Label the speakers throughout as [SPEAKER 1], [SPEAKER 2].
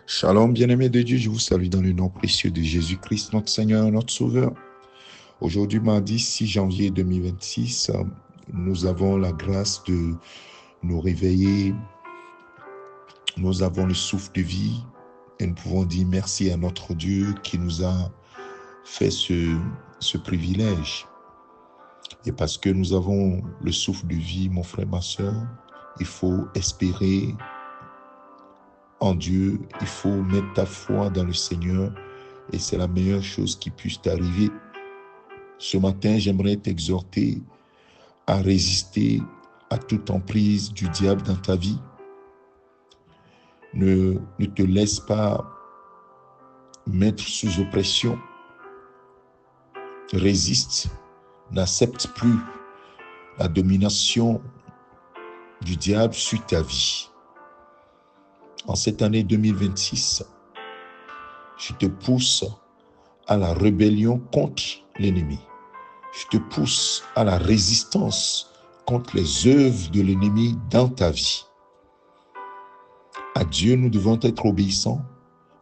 [SPEAKER 1] Shalom, bien-aimés de Dieu, je vous salue dans le nom précieux de Jésus-Christ, notre Seigneur, notre Sauveur. Aujourd'hui, mardi 6 janvier 2026, nous avons la grâce de nous réveiller. Nous avons le souffle de vie et nous pouvons dire merci à notre Dieu qui nous a fait ce privilège. Et parce que nous avons le souffle de vie, mon frère, ma soeur, il faut espérer en Dieu, il faut mettre ta foi dans le Seigneur et c'est la meilleure chose qui puisse t'arriver. Ce matin, j'aimerais t'exhorter à résister à toute emprise du diable dans ta vie. Ne te laisse pas mettre sous oppression. Résiste, n'accepte plus la domination du diable sur ta vie. En cette année 2026, je te pousse à la rébellion contre l'ennemi. Je te pousse à la résistance contre les œuvres de l'ennemi dans ta vie. À Dieu, nous devons être obéissants,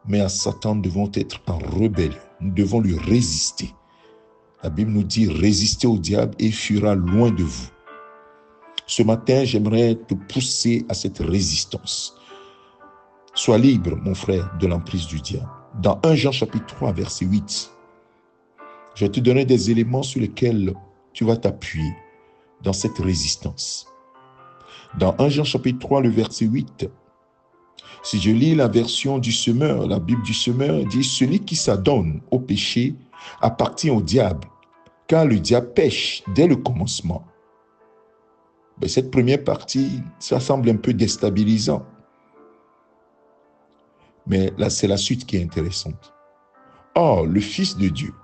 [SPEAKER 1] mais à Satan, nous devons être en rébellion. Nous devons lui résister. La Bible nous dit, résistez au diable et il fuira loin de vous. Ce matin, j'aimerais te pousser à cette résistance. Sois libre, mon frère, de l'emprise du diable. Dans 1 Jean chapitre 3, verset 8, je vais te donner des éléments sur lesquels tu vas t'appuyer dans cette résistance. Dans 1 Jean chapitre 3, le verset 8, si je lis la version du semeur, la Bible du semeur dit « Celui qui s'adonne au péché appartient au diable, car le diable pêche dès le commencement. » Cette première partie, ça semble un peu déstabilisant. Mais là, c'est la suite qui est intéressante. Or, le Fils de Dieu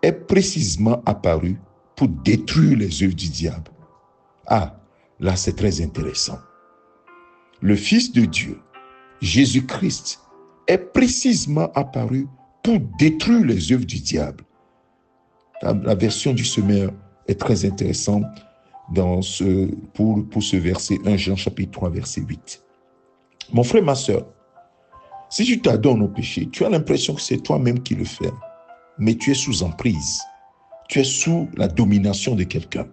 [SPEAKER 1] est précisément apparu pour détruire les œuvres du diable. Ah, là, c'est très intéressant. Le Fils de Dieu, Jésus-Christ, est précisément apparu pour détruire les œuvres du diable. La version du semeur est très intéressante pour ce verset 1 Jean chapitre 3, verset 8. Mon frère, ma soeur, si tu t'adonnes au péché, tu as l'impression que c'est toi-même qui le fais, mais tu es sous emprise. Tu es sous la domination de quelqu'un.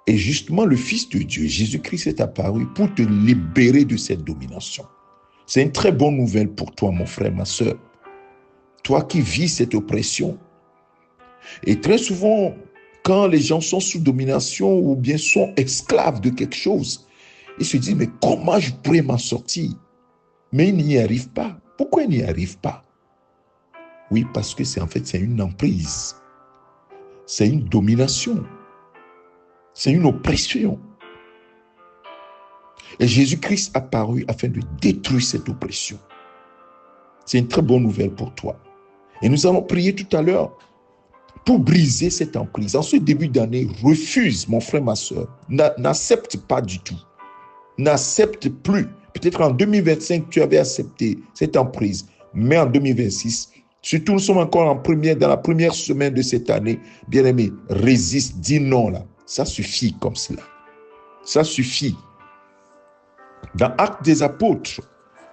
[SPEAKER 1] Et justement, le Fils de Dieu, Jésus-Christ, est apparu pour te libérer de cette domination. C'est une très bonne nouvelle pour toi, mon frère, ma soeur. Toi qui vis cette oppression. Et très souvent, quand les gens sont sous domination ou bien sont esclaves de quelque chose, ils se disent, mais comment je pourrais m'en sortir? Mais ils n'y arrivent pas. Pourquoi ils n'y arrivent pas? Oui, parce que c'est une emprise. C'est une domination. C'est une oppression. Et Jésus-Christ apparu afin de détruire cette oppression. C'est une très bonne nouvelle pour toi. Et nous allons prier tout à l'heure pour briser cette emprise. En ce début d'année, refuse, mon frère, ma soeur. N'accepte pas du tout. N'accepte plus. Peut-être en 2025, tu avais accepté cette emprise. Mais en 2026, surtout nous sommes encore dans la première semaine de cette année, bien-aimé, résiste, dis non là. Ça suffit comme cela. Ça suffit. Dans Actes des Apôtres,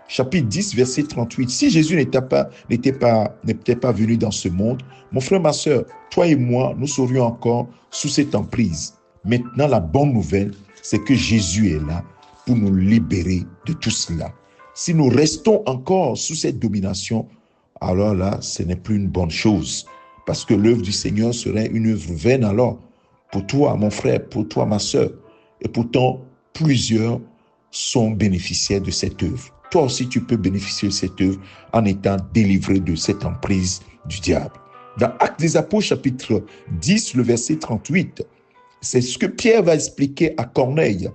[SPEAKER 1] chapitre 10, verset 38, si Jésus n'était pas venu dans ce monde, mon frère, ma soeur, toi et moi, nous serions encore sous cette emprise. Maintenant, la bonne nouvelle, c'est que Jésus est là pour nous libérer de tout cela. Si nous restons encore sous cette domination, alors là, ce n'est plus une bonne chose. Parce que l'œuvre du Seigneur serait une œuvre vaine alors. Pour toi, mon frère, pour toi, ma soeur. Et pourtant, plusieurs sont bénéficiaires de cette œuvre. Toi aussi, tu peux bénéficier de cette œuvre en étant délivré de cette emprise du diable. Dans Actes des Apôtres, chapitre 10, le verset 38, c'est ce que Pierre va expliquer à Corneille.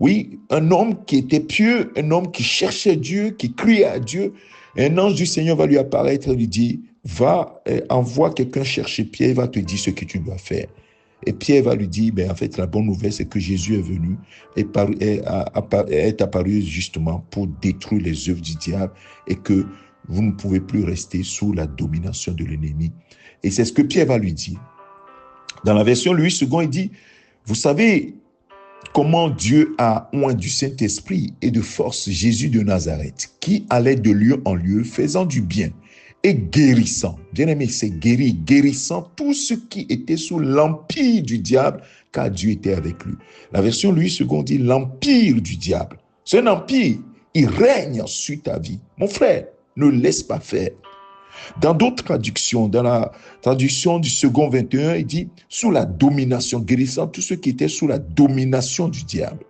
[SPEAKER 1] Oui, un homme qui était pieux, un homme qui cherchait Dieu, qui criait à Dieu. Un ange du Seigneur va lui apparaître et lui dire, va, envoie quelqu'un chercher Pierre, il va te dire ce que tu dois faire. Et Pierre va lui dire, la bonne nouvelle, c'est que Jésus est venu et est apparu justement pour détruire les œuvres du diable et que vous ne pouvez plus rester sous la domination de l'ennemi. Et c'est ce que Pierre va lui dire. Dans la version Louis II, il dit, vous savez, comment Dieu a oint du Saint-Esprit et de force Jésus de Nazareth, qui allait de lieu en lieu, faisant du bien et guérissant. Bien aimé, c'est guérissant tout ce qui était sous l'empire du diable, car Dieu était avec lui. La version Louis II dit l'empire du diable. C'est un empire, il règne sur ta vie. Mon frère, ne laisse pas faire. Dans d'autres traductions, dans la traduction du second 21, il dit sous la domination, guérissant tout ce qui était sous la domination du diable.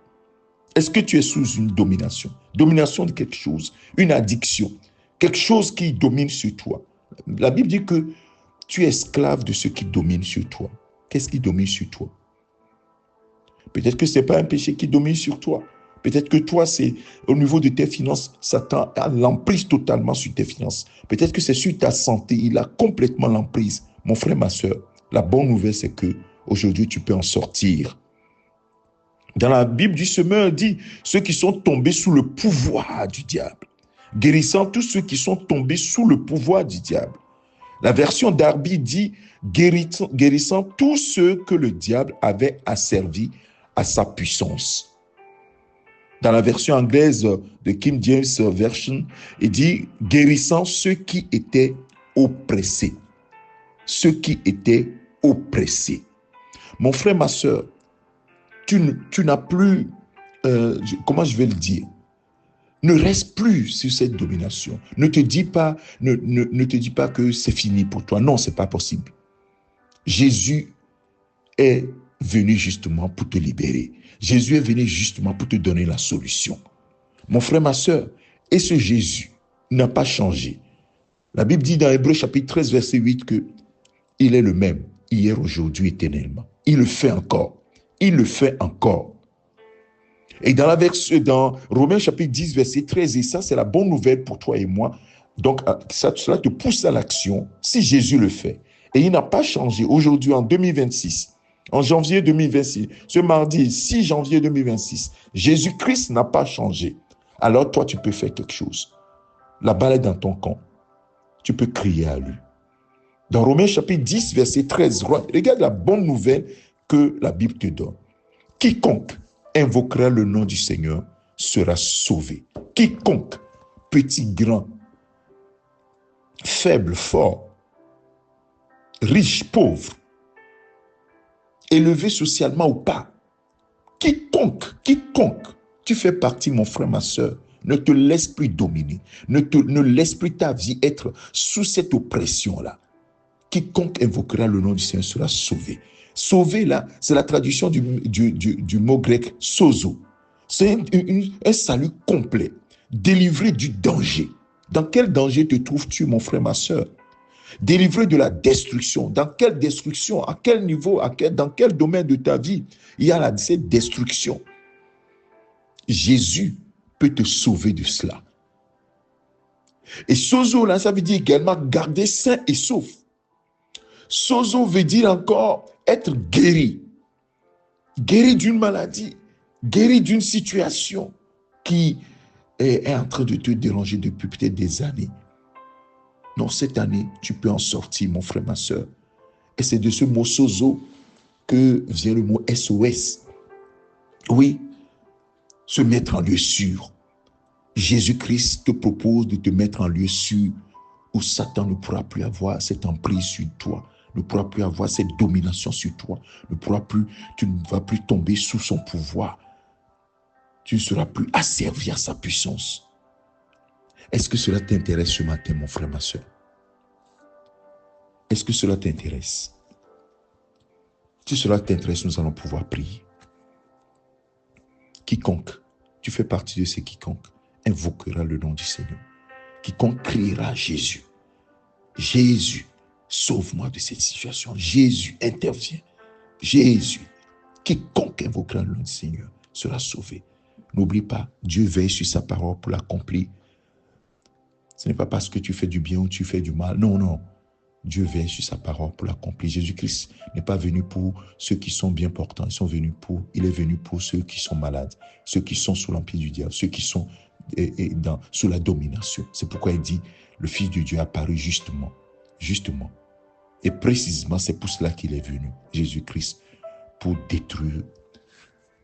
[SPEAKER 1] Est-ce que tu es sous une domination? Domination de quelque chose, une addiction, quelque chose qui domine sur toi. La Bible dit que tu es esclave de ce qui domine sur toi. Qu'est-ce qui domine sur toi? Peut-être que ce n'est pas un péché qui domine sur toi. Peut-être que toi, c'est au niveau de tes finances, Satan a l'emprise totalement sur tes finances. Peut-être que c'est sur ta santé, il a complètement l'emprise. Mon frère, ma soeur, la bonne nouvelle, c'est que aujourd'hui, tu peux en sortir. Dans la Bible du Semeur, il dit ceux qui sont tombés sous le pouvoir du diable, guérissant tous ceux qui sont tombés sous le pouvoir du diable. La version d'Arby dit guérissant tous ceux que le diable avait asservis à sa puissance. Dans la version anglaise de King James Version, il dit guérissant ceux qui étaient oppressés. Ceux qui étaient oppressés. Mon frère, ma soeur, tu n'as plus, comment je vais le dire, ne reste plus sur cette domination. Ne te dis pas que c'est fini pour toi. Non, c'est pas possible. Jésus est venu justement pour te libérer. Jésus est venu justement pour te donner la solution. Mon frère, ma soeur, et ce Jésus n'a pas changé. La Bible dit dans Hébreux chapitre 13, verset 8 que il est le même, hier, aujourd'hui, éternellement. Il le fait encore. Il le fait encore. Et dans Romains chapitre 10, verset 13, et ça, c'est la bonne nouvelle pour toi et moi. Donc, cela te pousse à l'action si Jésus le fait. Et il n'a pas changé. Aujourd'hui, en 2026, en janvier 2026, ce mardi 6 janvier 2026, Jésus-Christ n'a pas changé. Alors toi, tu peux faire quelque chose. La balle est dans ton camp. Tu peux crier à lui. Dans Romains chapitre 10, verset 13, regarde la bonne nouvelle que la Bible te donne. Quiconque invoquera le nom du Seigneur sera sauvé. Quiconque, petit, grand, faible, fort, riche, pauvre, élevé socialement ou pas, quiconque, tu fais partie, mon frère, ma soeur, ne te laisse plus dominer, ne laisse plus ta vie être sous cette oppression-là. Quiconque invoquera le nom du Seigneur sera sauvé. Sauvé, là, c'est la traduction du mot grec sozo. C'est un salut complet, délivré du danger. Dans quel danger te trouves-tu, mon frère, ma soeur? Délivré de la destruction. Dans quelle destruction? À quel niveau? Dans quel domaine de ta vie il y a cette destruction? Jésus peut te sauver de cela. Et sozo, là, ça veut dire également garder sain et sauf. Sozo veut dire encore être guéri. Guéri d'une maladie, guéri d'une situation qui est en train de te déranger depuis peut-être des années. Non, cette année, tu peux en sortir, mon frère, ma soeur. Et c'est de ce mot sozo que vient le mot SOS. Oui, se mettre en lieu sûr. Jésus-Christ te propose de te mettre en lieu sûr où Satan ne pourra plus avoir cette emprise sur toi, ne pourra plus avoir cette domination sur toi, tu ne vas plus tomber sous son pouvoir. Tu ne seras plus asservi à sa puissance. Est-ce que cela t'intéresse ce matin, mon frère, ma soeur? Est-ce que cela t'intéresse? Si cela t'intéresse, nous allons pouvoir prier. Quiconque, tu fais partie de ces quiconque, invoquera le nom du Seigneur. Quiconque criera à Jésus. Jésus, sauve-moi de cette situation. Jésus, interviens. Jésus, quiconque invoquera le nom du Seigneur sera sauvé. N'oublie pas, Dieu veille sur sa parole pour l'accomplir. Ce n'est pas parce que tu fais du bien ou tu fais du mal. Non, non. Dieu veille sur sa parole pour l'accomplir. Jésus-Christ n'est pas venu pour ceux qui sont bien portants. Il est venu pour ceux qui sont malades, ceux qui sont sous l'empire du diable, ceux qui sont sous la domination. C'est pourquoi il dit, le Fils de Dieu est apparu justement. Et précisément, c'est pour cela qu'il est venu, Jésus-Christ, pour détruire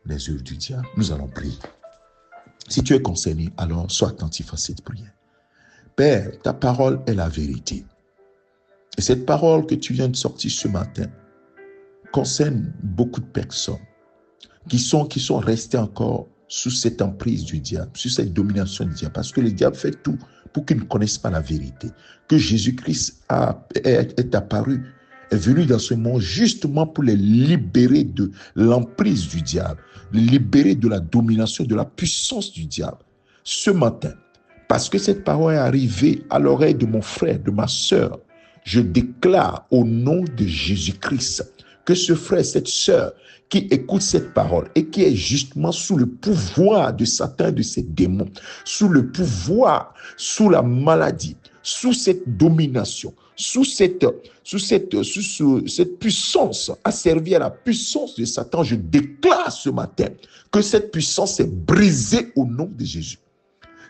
[SPEAKER 1] les œuvres du diable. Nous allons prier. Si tu es concerné, alors sois attentif à cette prière. Père, ta parole est la vérité. Et cette parole que tu viens de sortir ce matin concerne beaucoup de personnes qui sont restées encore sous cette emprise du diable, sous cette domination du diable, parce que le diable fait tout pour qu'ils ne connaissent pas la vérité, que Jésus-Christ est apparu, est venu dans ce monde justement pour les libérer de l'emprise du diable, les libérer de la domination, de la puissance du diable. Ce matin, parce que cette parole est arrivée à l'oreille de mon frère, de ma sœur, je déclare au nom de Jésus-Christ que ce frère, cette sœur qui écoute cette parole et qui est justement sous le pouvoir de Satan et de ses démons, sous le pouvoir, sous la maladie, sous cette domination, sous cette puissance, asservie à la puissance de Satan, je déclare ce matin que cette puissance est brisée au nom de Jésus.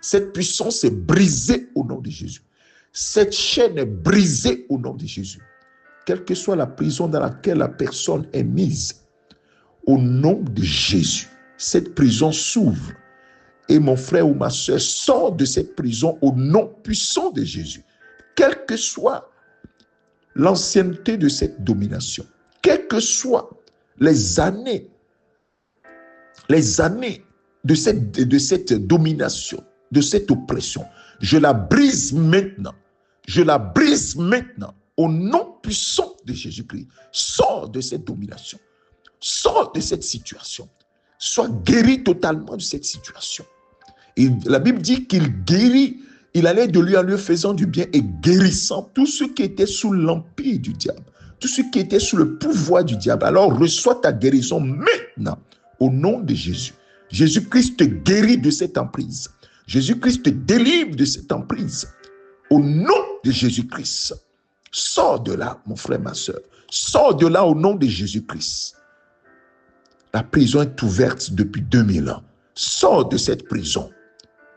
[SPEAKER 1] Cette puissance est brisée au nom de Jésus. Cette chaîne est brisée au nom de Jésus. Quelle que soit la prison dans laquelle la personne est mise, au nom de Jésus, cette prison s'ouvre. Et mon frère ou ma soeur sort de cette prison au nom puissant de Jésus. Quelle que soit l'ancienneté de cette domination, quelles que soient les années de cette domination, de cette oppression, je la brise maintenant. Je la brise maintenant au nom puissant de Jésus-Christ. Sors de cette domination. Sors de cette situation. Sois guéri totalement de cette situation. Et la Bible dit qu'il guérit, il allait de lieu en lieu faisant du bien et guérissant tous ceux qui étaient sous l'empire du diable, tous ceux qui étaient sous le pouvoir du diable. Alors reçois ta guérison maintenant au nom de Jésus. Jésus-Christ te guérit de cette emprise. Jésus-Christ te délivre de cette emprise. Au nom de Jésus-Christ. Sors de là, mon frère, ma soeur. Sors de là au nom de Jésus-Christ. La prison est ouverte depuis 2000 ans. Sors de cette prison.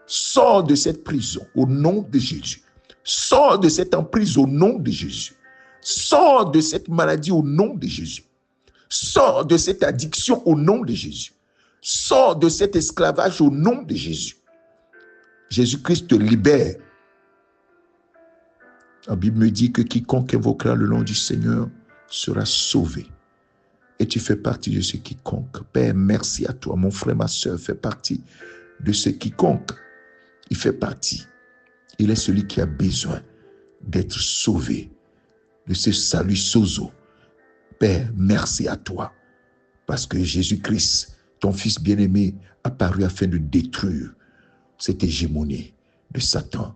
[SPEAKER 1] Sors de cette prison au nom de Jésus. Sors de cette emprise au nom de Jésus. Sors de cette maladie au nom de Jésus. Sors de cette addiction au nom de Jésus. Sors de cet esclavage au nom de Jésus. Jésus-Christ te libère. La Bible me dit que quiconque invoquera le nom du Seigneur sera sauvé. Et tu fais partie de ce quiconque. Père, merci à toi. Mon frère, ma soeur fait partie de ce quiconque. Il fait partie. Il est celui qui a besoin d'être sauvé de ce salut sozo. Père, merci à toi. Parce que Jésus-Christ, ton Fils bien-aimé, apparu afin de détruire cette hégémonie de Satan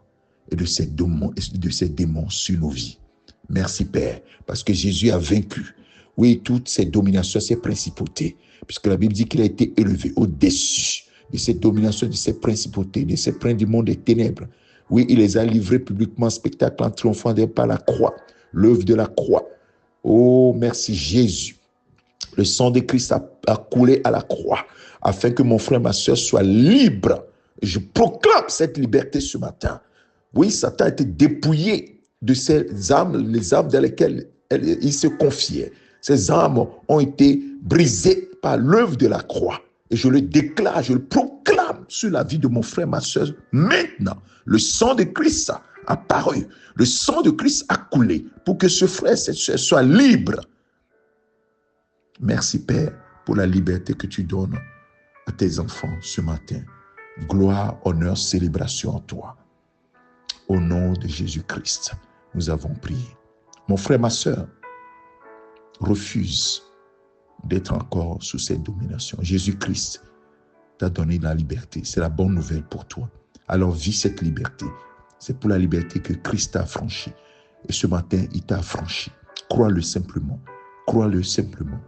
[SPEAKER 1] et de ces démons sur nos vies. Merci Père, parce que Jésus a vaincu, oui, toutes ces dominations, ces principautés, puisque la Bible dit qu'il a été élevé au-dessus de ces dominations, de ces principautés, de ces princes du monde des ténèbres. Oui, il les a livrés publiquement en spectacle en triomphant par la croix, l'œuvre de la croix. Oh, merci Jésus. Le sang de Christ a coulé à la croix, afin que mon frère, ma soeur soient libres. Je proclame cette liberté ce matin. Oui, Satan a été dépouillé de ces âmes, les âmes dans lesquelles il se confiait. Ces âmes ont été brisées par l'œuvre de la croix. Et je le déclare, je le proclame sur la vie de mon frère, ma soeur. Maintenant, le sang de Christ a paru. Le sang de Christ a coulé pour que ce frère, cette soeur soit libre. Merci Père pour la liberté que tu donnes à tes enfants ce matin. Gloire, honneur, célébration en toi. Au nom de Jésus-Christ, nous avons prié. Mon frère, ma soeur, refuse d'être encore sous cette domination. Jésus-Christ t'a donné la liberté. C'est la bonne nouvelle pour toi. Alors vis cette liberté. C'est pour la liberté que Christ t'a affranchi. Et ce matin, il t'a affranchi. Crois-le simplement. Crois-le simplement.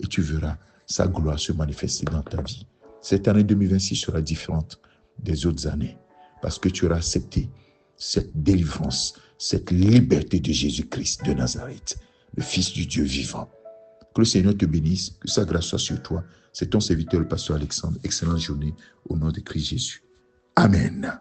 [SPEAKER 1] Et tu verras sa gloire se manifester dans ta vie. Cette année 2026 sera différente des autres années parce que tu auras accepté cette délivrance, cette liberté de Jésus-Christ de Nazareth, le Fils du Dieu vivant. Que le Seigneur te bénisse, que sa grâce soit sur toi. C'est ton serviteur, le pasteur Alexandre. Excellente journée au nom de Christ Jésus. Amen.